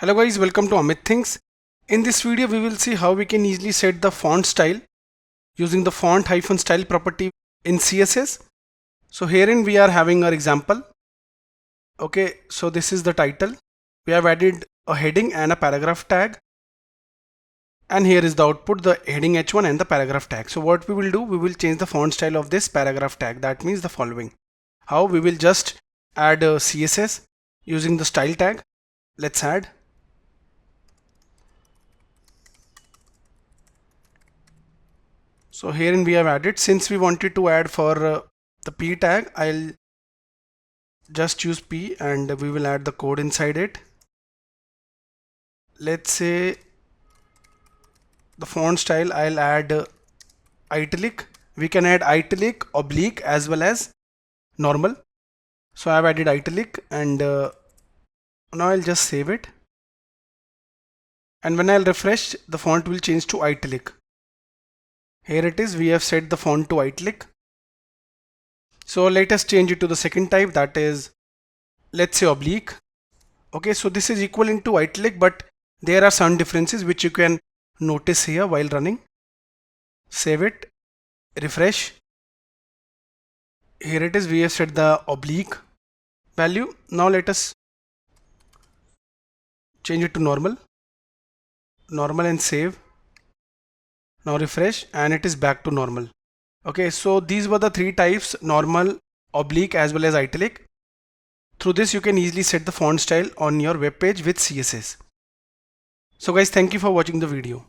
Hello guys, welcome to Amit Thinks. In this video we will see how we can easily set the font style using the font-style property in CSS. So herein we are having our example. Okay, so this is the title. We have added a heading and a paragraph tag. And here is the output, the heading h1 and the paragraph tag. So what we will do, we will change the font style of this paragraph tag. That means the following. How we will just add a CSS using the style tag. Let's add. So herein we have added, since we wanted to add for the p tag, I'll just use p and we will add the code inside it. Let's say the font style, I'll add italic. We can add italic, oblique as well as normal. So I've added italic and now I'll just save it. And when I'll refresh, the font will change to italic. Here it is, we have set the font to italic. So let us change it to the second type, that is, let's say oblique. Okay, so this is equivalent to italic, but there are some differences which you can notice here while running. Save it, refresh. Here it is, we have set the oblique value. Now let us change it to normal and save. Now refresh and it is back to normal. Okay, so these were the three types: normal, oblique as well as italic. Through this you can easily set the font style on your web page with CSS. So guys, thank you for watching the video.